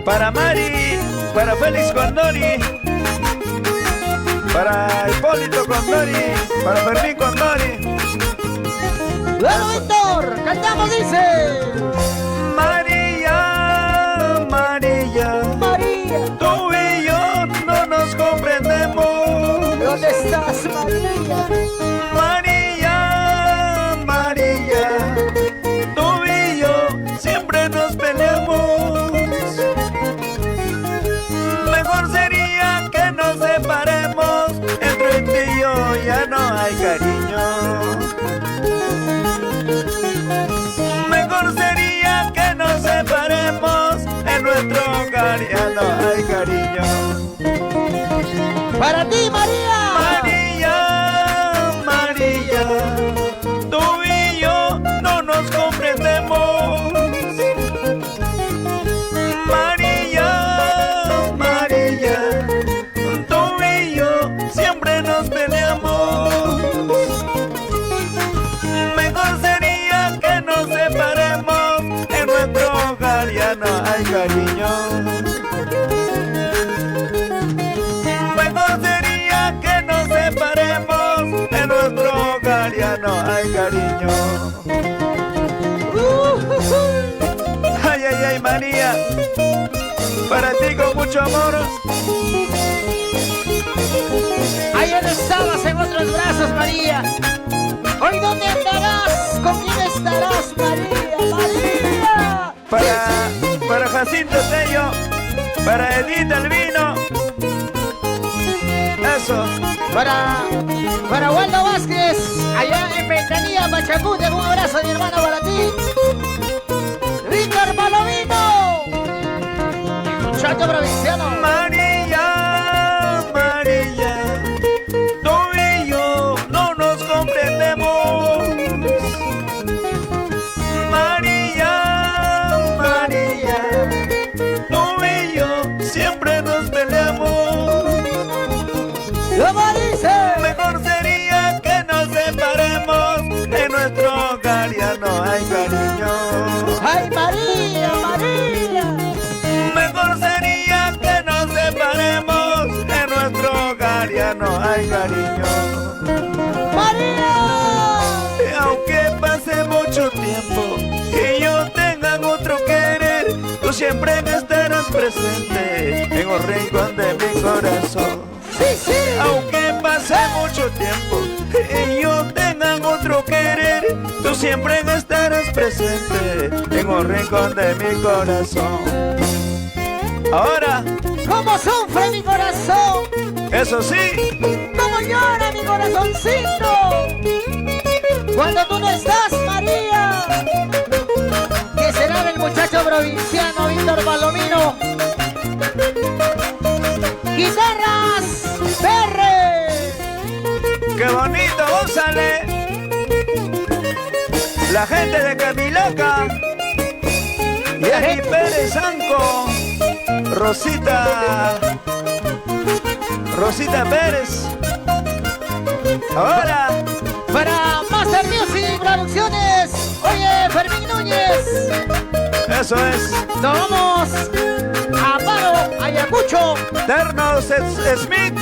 Para Mari, para Félix Condori, para Hipólito Condori, para Fermín Condori. Luego Víctor, cantamos, dice María, María, María, tú y yo no nos comprendemos. ¿dónde estás, María? María, María, tú y yo siempre nos peleamos. Mejor sería que nos separemos, entre ti y yo ya no hay cariño. Mejor sería que nos separemos, en nuestro hogar ya no hay cariño. Para ti, María. María, María, tú y yo no nos comprendemos. María, María, tú y yo siempre nos peleamos. Mejor sería que nos separemos, en nuestro hogar ya no hay cariño. Mejor sería que nos separemos, en nuestro hogar ya no hay cariño. Ay, ay, ay, María, para ti con mucho amor. Ayer estabas en otros brazos, María. Hoy, ¿dónde andarás? ¿Con quién estarás, María? María. Para Jacinto Tello, para Edith Albino. Eso. Para Waldo Vázquez, allá en Ventanilla, Pachacute, un abrazo, mi hermano, para ti. Víctor Palomino, muchacho provinciano. María, María, tú y yo no nos comprendemos. María, María, tú y yo siempre nos peleamos. ¿Cómo dice? Mejor sería que nos separemos, en nuestro hogar ya no hay cariño. ¡Ay, María, María! Mejor sería que nos separemos, en nuestro hogar ya no hay cariño. ¡María! Y aunque pase mucho tiempo y yo tenga otro querer, tú siempre estarás presente en el rincón de mi corazón. ¡Sí, sí! Aunque pase mucho tiempo y yo tenga otro querer, tú siempre estarás presente en un rincón de mi corazón. Ahora, ¿Cómo sufre mi corazón? eso sí, ¿Cómo llora mi corazoncito? Cuando tú no estás, María. ¿Qué será del muchacho provinciano Víctor Palomino? ¡Guitarras! ¡Perre! qué bonito, gózale. La gente de Camilaca, Jenny Pérez Zanco, Rosita Pérez. Ahora, Para Master Music Producciones, oye, Fermín Núñez. eso es. Nos vamos a Paro, Ayacucho. Ternos Smith,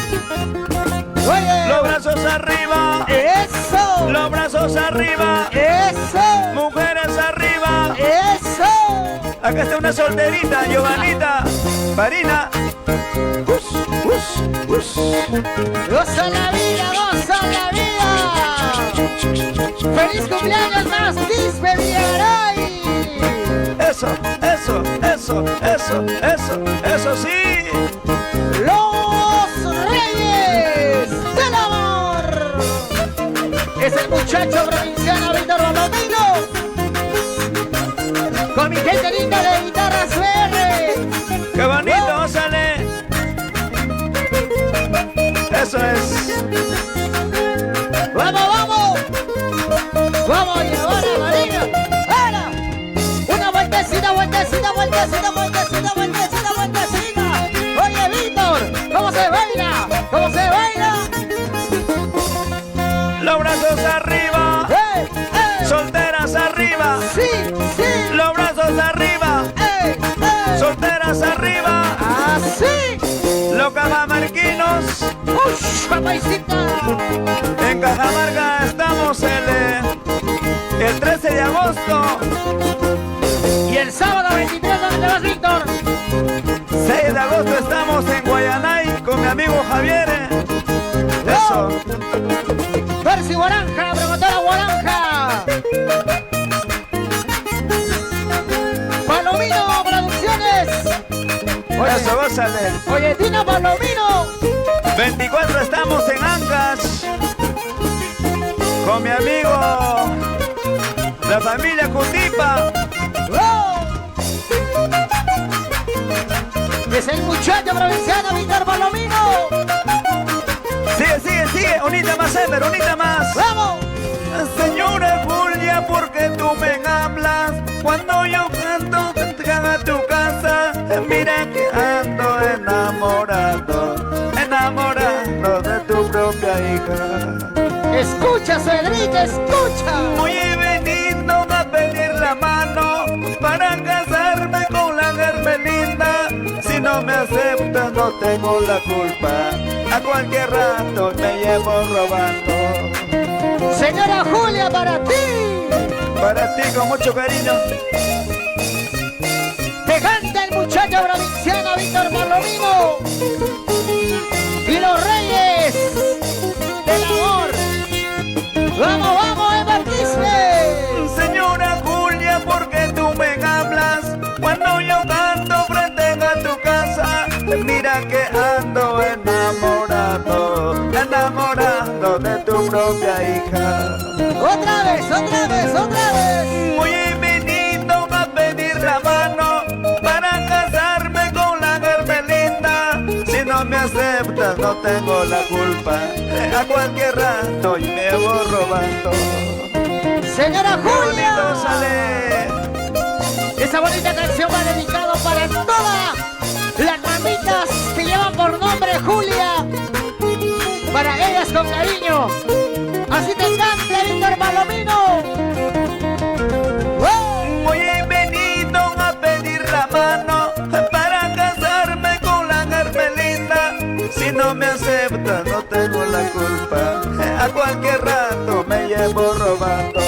Oye, los brazos arriba, eso, los brazos arriba, eso, mujeres arriba. eso. Acá está una solterita, Giovanita, Marina. Goza la vida, goza la vida. Feliz cumpleaños, más Quispe Villaray. Eso sí. Los Reyes del Amor. Es el muchacho provinciano Víctor Palomino. Con mi gente linda de Guitarras BR. Qué bonito, sale. Eso es. ¡Vamos, vamos! ¡Vamos a llevar a Marina! ¡Ahora! ¡Una vueltecita, vueltecita, vueltecita, vueltecita, vueltecita, vueltecita! ¡Oye, Víctor! ¿Cómo se baila? ¿Cómo se baila? Los brazos arriba, ¡Ey! ¡Ey! solteras arriba. ¡Sí! ¡Sí! Los brazos arriba, ¡Ey! ¡Ey! solteras arriba. ¡Ush, papaicita! En Cajamarca estamos el 13 de agosto. Y el sábado 23, ¿dónde te vas, Víctor? 6 de agosto estamos en Guayanay con mi amigo Javier. Eso. Percy Guaranja, promotora Guaranja. Palomino Producciones. Eso, gózale. Oye, Tina Palomino. 24 estamos en Ancash con mi amigo, la familia Cutipa. ¡Oh! Es el muchacho provinciano Víctor Palomino. Sigue, unita más, Ever, unita más. ¡Vamos! Señora Julia, ¿por qué tú me hablas? Cuando yo canto, a tu casa, mira que ando enamorado de tu propia hija. Escucha, Cedric, escucha. Hoy he venido a pedir la mano para casarme con la Hermelinda. Si no me aceptas, no tengo la culpa. A cualquier rato me llevo robando. Señora Julia, para ti. Para ti con mucho cariño. Te canta el muchacho provinciano Víctor Palomino. Y los reyes del amor. ¡Vamos, vamos, Evangelio! Señora Julia, ¿por qué tú me hablas? Cuando yo canto frente a tu casa, mira que ando enamorado de tu propia hija. Otra vez. Hoy he venido a pedir la mano para casarme con la Hermelinda. Si no me aceptas, no tengo la culpa. A cualquier rato y me voy robando. Señora Julia. Bonito sale. Esa bonita canción va dedicado para todas las mamitas que llevan por nombre Julia. Para ellas con cariño. Así te canta Víctor Palomino. ¡Wow! Hoy he venido a pedir la mano para casarme con la Hermelinda. Si no me aceptas, no tengo la culpa. A cualquier rato me llevo robando.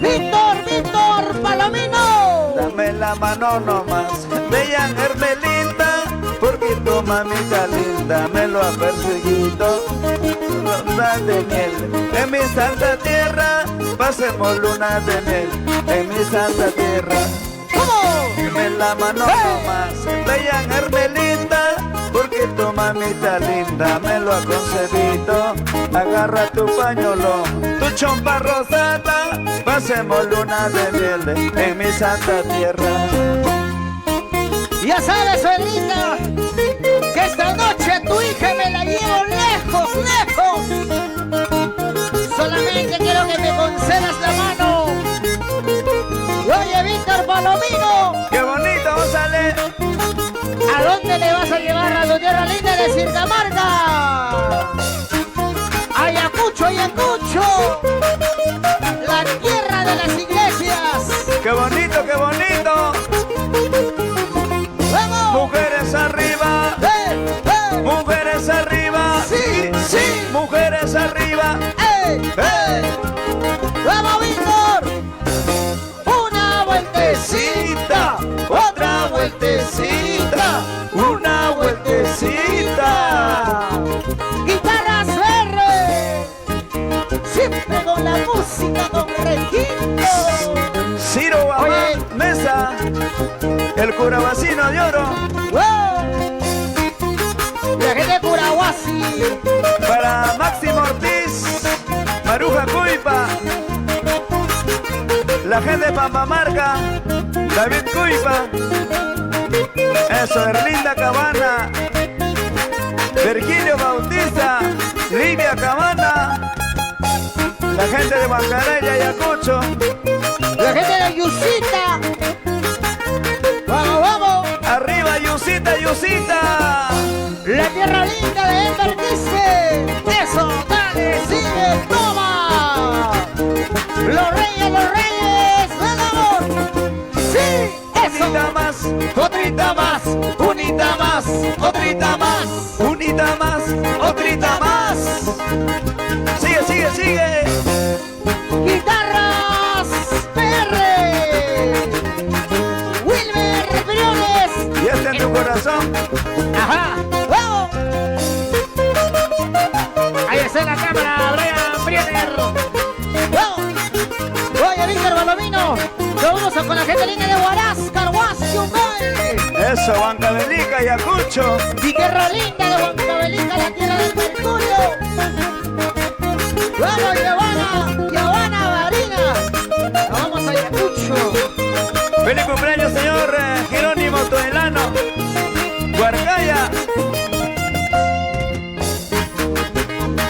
Víctor Palomino. Dame la mano nomás, bella Hermelinda, porque tu mamita linda me lo ha perseguido. Luna de miel en mi santa tierra, pasemos luna de miel en mi santa tierra. ¿Cómo? Dame la mano nomás, bella Hermelinda, porque tu mamita linda me lo ha concedido. Agarra tu pañuelo, tu chompa rosada, pasemos luna de miel en mi santa tierra. Ya sabes, suegrita, que esta noche a tu hija me la llevo lejos. Solamente quiero que me concedas la mano. Oye, Víctor Palomino. ¡Qué bonito, sale! ¿A dónde le vas a llevar a tu tierra linda de Circamarca? Ayacucho, la tierra de las iglesias. ¡Qué bonito! ¡Vamos! Mujeres arriba, mujeres arriba, Sí. mujeres arriba. ¡Vamos, Víctor! Una vueltecita, Otra vueltecita, una vueltecita. Guitarras verdes, siempre con la música con requinto. Ciro Babá, Oye. Mesa, el curabacino de oro. ¡Wow! La gente de Curahuasi. Para Máximo Ortiz, Maruja Cuipa. La gente de Pampamarca, David Cuipa. Eso, Erlinda Cabana, Virgilio Bautista, Livia Cabana. La gente de Bancarella, Ayacucho. La gente de Yusita. ¡Vamos! Arriba, Yusita. La tierra linda de Elmer dice. Eso, dale, sigue, toma. Los reyes, del amor. Sí, eso. Unita más, Otrita más, unita más, otrita más. unita más, otrita más. Sigue, sigue, sigue. Guitarras PR. Wilmer Briones. Y este en tu corazón. Ajá. ¡Vamos! Ahí está en la cámara, Brian Brioner. ¡Vamos! Oye, Víctor Balomino. Nos vamos con la gente linda de Huaraz, Carhuaz, Yungay. Eso, Huancavelica, Ayacucho. Y tierra linda de Huancavelica, la tierra del Mercurio. Vamos, Giovanna Varina. Nos vamos a Ayacucho. Feliz cumpleaños, señor Jerónimo Toelano. Guarcaya.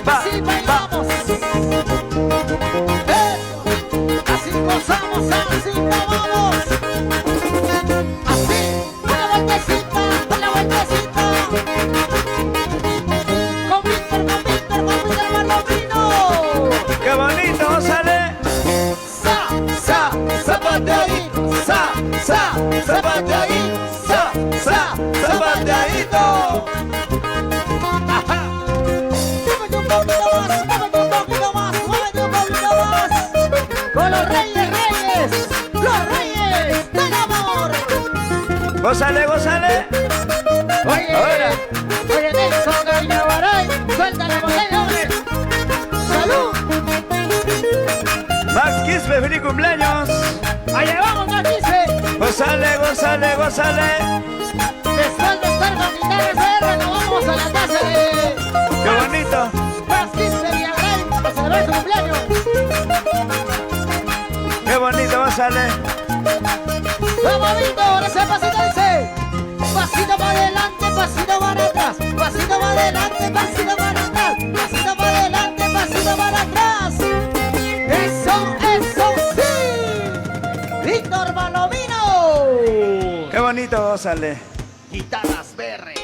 Va, Así va. bailamos. Así gozamos, así vamos. Así, una vueltecita, una vueltecita. Con Víctor Balomino. Qué bonito, sale. Zapateadito, Zapateadito, zapateadito. Ajá. Súbete un poquito más, súbete un poquito más. Con los reyes del amor. Gózale, gózale. Oye, Ahora. oye Nelson Gaviñavaray, suelta la botella, hombre. ¡Salud! Max Quispe, feliz cumpleaños. Allá vamos, nos dice. Gózale, gózale, gózale. Después de estar con Guitarras PR, nos vamos a la casa de Qué bonito. Max Quispe Villagrán para celebrar su cumpleaños. Qué bonito, gózale. Vamos, Víctor, ese pasito dice. Pasito para adelante, pasito para atrás. Pasito para adelante, pasito para atrás. Pasito para adelante, pasito para atrás. Eso sí. Víctor Balomino. Qué bonito, gózale. Guitarras PR.